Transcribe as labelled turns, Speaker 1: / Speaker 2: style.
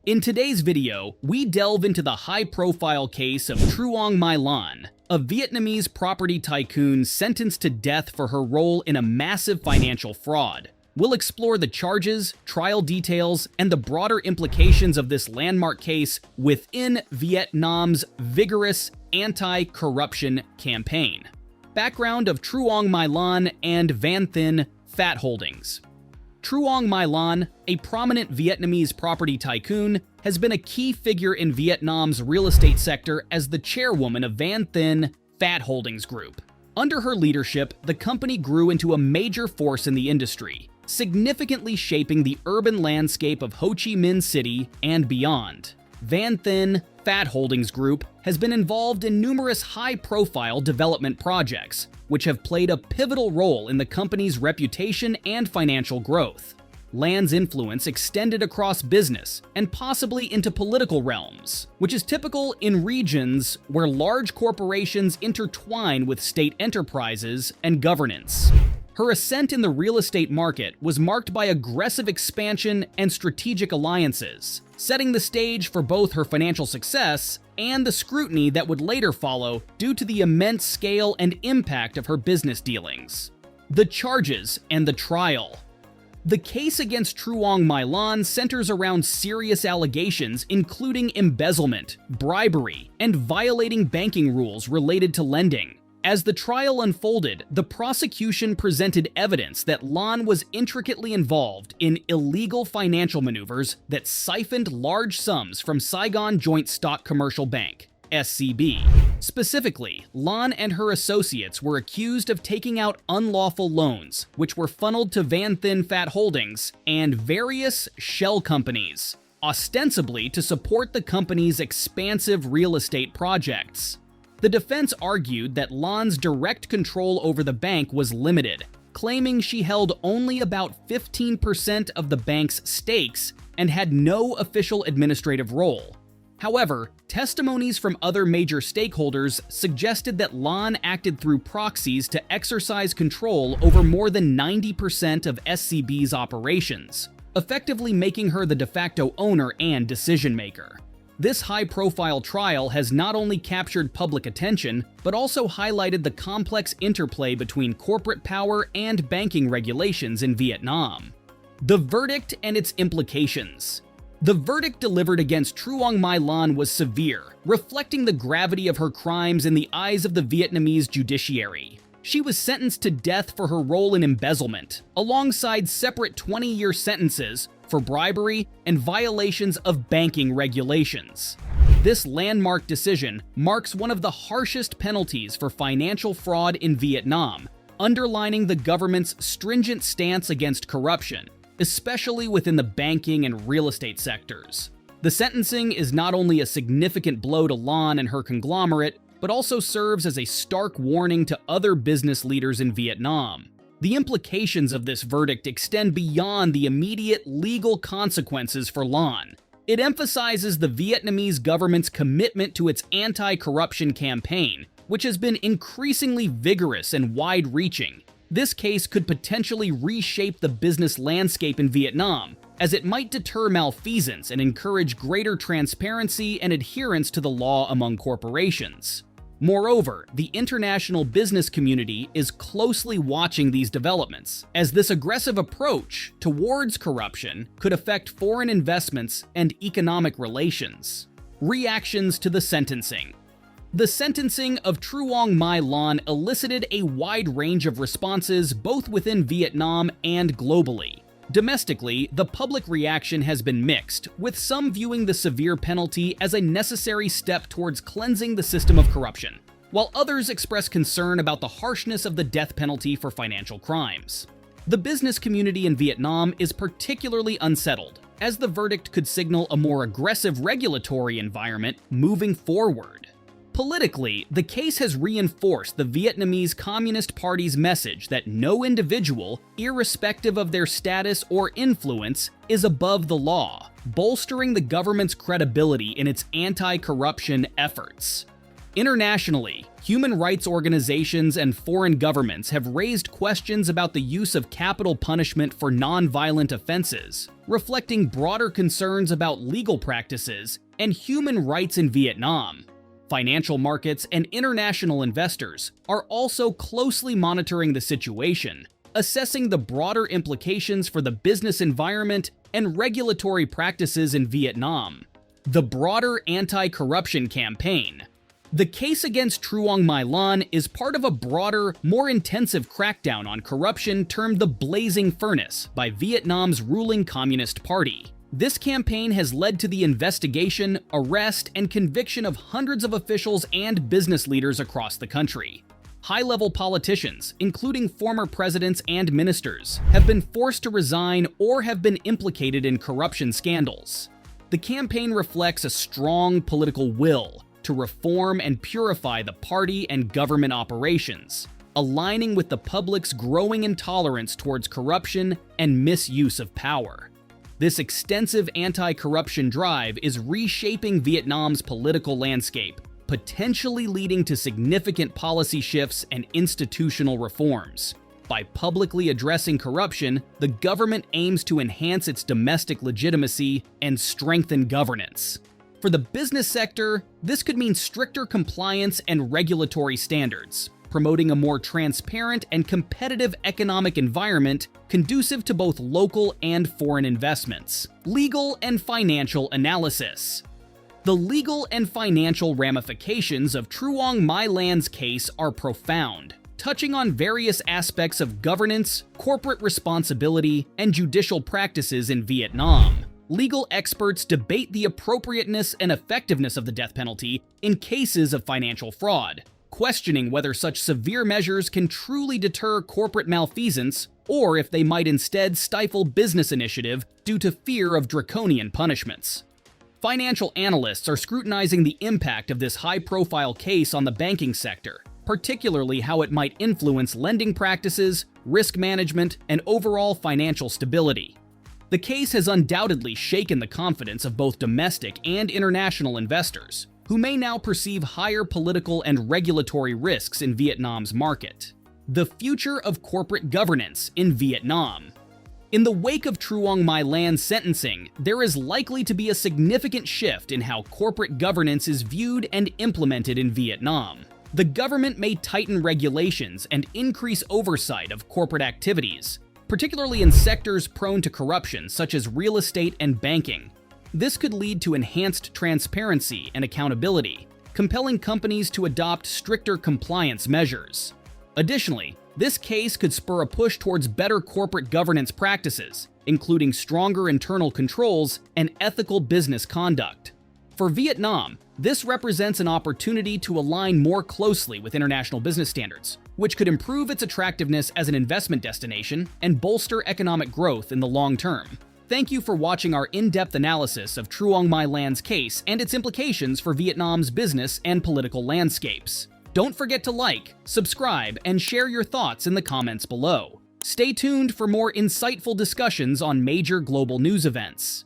Speaker 1: In today's video, we delve into the high-profile case of Truong My Lan, a Vietnamese property tycoon sentenced to death for her role in a massive financial fraud. We'll explore the charges, trial details, and the broader implications of this landmark case within Vietnam's vigorous anti-corruption campaign. Background of Truong My Lan and Van Thinh Phat Holdings. Truong My Lan, a prominent Vietnamese property tycoon, has been a key figure in Vietnam's real estate sector as the chairwoman of Van Thinh Phat Holdings Group. Under her leadership, the company grew into a major force in the industry, significantly shaping the urban landscape of Ho Chi Minh City and beyond. Van Thinh Phat Holdings Group has been involved in numerous high-profile development projects, which have played a pivotal role in the company's reputation and financial growth. Lan's influence extended across business and possibly into political realms, which is typical in regions where large corporations intertwine with state enterprises and governance. Her ascent in the real estate market was marked by aggressive expansion and strategic alliances, setting the stage for both her financial success and the scrutiny that would later follow due to the immense scale and impact of her business dealings. The charges and the trial. The case against Truong My Lan centers around serious allegations including embezzlement, bribery, and violating banking rules related to lending. As the trial unfolded, the prosecution presented evidence that Lan was intricately involved in illegal financial maneuvers that siphoned large sums from Saigon Joint Stock Commercial Bank, SCB. Specifically, Lan and her associates were accused of taking out unlawful loans, which were funneled to Van Thinh Phat Holdings and various shell companies, ostensibly to support the company's expansive real estate projects. The defense argued that Lan's direct control over the bank was limited, claiming she held only about 15% of the bank's stakes and had no official administrative role. However, testimonies from other major stakeholders suggested that Lan acted through proxies to exercise control over more than 90% of SCB's operations, effectively making her the de facto owner and decision-maker. This high-profile trial has not only captured public attention, but also highlighted the complex interplay between corporate power and banking regulations in Vietnam. The verdict and its implications. The verdict delivered against Truong My Lan was severe, reflecting the gravity of her crimes in the eyes of the Vietnamese judiciary. She was sentenced to death for her role in embezzlement, alongside separate 20-year sentences for bribery and violations of banking regulations. This landmark decision marks one of the harshest penalties for financial fraud in Vietnam, underlining the government's stringent stance against corruption, especially within the banking and real estate sectors. The sentencing is not only a significant blow to Lan and her conglomerate, but also serves as a stark warning to other business leaders in Vietnam. The implications of this verdict extend beyond the immediate legal consequences for Lan. It emphasizes the Vietnamese government's commitment to its anti-corruption campaign, which has been increasingly vigorous and wide-reaching. This case could potentially reshape the business landscape in Vietnam, as it might deter malfeasance and encourage greater transparency and adherence to the law among corporations. Moreover, the international business community is closely watching these developments, as this aggressive approach towards corruption could affect foreign investments and economic relations. Reactions to the sentencing. The sentencing of Truong My Lan elicited a wide range of responses both within Vietnam and globally. Domestically, the public reaction has been mixed, with some viewing the severe penalty as a necessary step towards cleansing the system of corruption, while others express concern about the harshness of the death penalty for financial crimes. The business community in Vietnam is particularly unsettled, as the verdict could signal a more aggressive regulatory environment moving forward. Politically, the case has reinforced the Vietnamese Communist Party's message that no individual, irrespective of their status or influence, is above the law, bolstering the government's credibility in its anti-corruption efforts. Internationally, human rights organizations and foreign governments have raised questions about the use of capital punishment for non-violent offenses, reflecting broader concerns about legal practices and human rights in Vietnam. Financial markets and international investors are also closely monitoring the situation, assessing the broader implications for the business environment and regulatory practices in Vietnam. The broader anti-corruption campaign. The case against Truong My Lan is part of a broader, more intensive crackdown on corruption termed the Blazing Furnace by Vietnam's ruling Communist Party. This campaign has led to the investigation, arrest, and conviction of hundreds of officials and business leaders across the country. High-level politicians, including former presidents and ministers, have been forced to resign or have been implicated in corruption scandals. The campaign reflects a strong political will to reform and purify the party and government operations, aligning with the public's growing intolerance towards corruption and misuse of power. This extensive anti-corruption drive is reshaping Vietnam's political landscape, potentially leading to significant policy shifts and institutional reforms. By publicly addressing corruption, the government aims to enhance its domestic legitimacy and strengthen governance. For the business sector, this could mean stricter compliance and regulatory standards, promoting a more transparent and competitive economic environment conducive to both local and foreign investments. Legal and financial analysis. The legal and financial ramifications of Truong My Lan's case are profound, touching on various aspects of governance, corporate responsibility, and judicial practices in Vietnam. Legal experts debate the appropriateness and effectiveness of the death penalty in cases of financial fraud, questioning whether such severe measures can truly deter corporate malfeasance or if they might instead stifle business initiative due to fear of draconian punishments. Financial analysts are scrutinizing the impact of this high-profile case on the banking sector, particularly how it might influence lending practices, risk management, and overall financial stability. The case has undoubtedly shaken the confidence of both domestic and international investors, who may now perceive higher political and regulatory risks in Vietnam's market. The future of corporate governance in Vietnam. In the wake of Truong My Lan's sentencing, there is likely to be a significant shift in how corporate governance is viewed and implemented in Vietnam. The government may tighten regulations and increase oversight of corporate activities, particularly in sectors prone to corruption such as real estate and banking. This could lead to enhanced transparency and accountability, compelling companies to adopt stricter compliance measures. Additionally, this case could spur a push towards better corporate governance practices, including stronger internal controls and ethical business conduct. For Vietnam, this represents an opportunity to align more closely with international business standards, which could improve its attractiveness as an investment destination and bolster economic growth in the long term. Thank you for watching our in-depth analysis of Truong My Lan's case and its implications for Vietnam's business and political landscapes. Don't forget to like, subscribe, and share your thoughts in the comments below. Stay tuned for more insightful discussions on major global news events.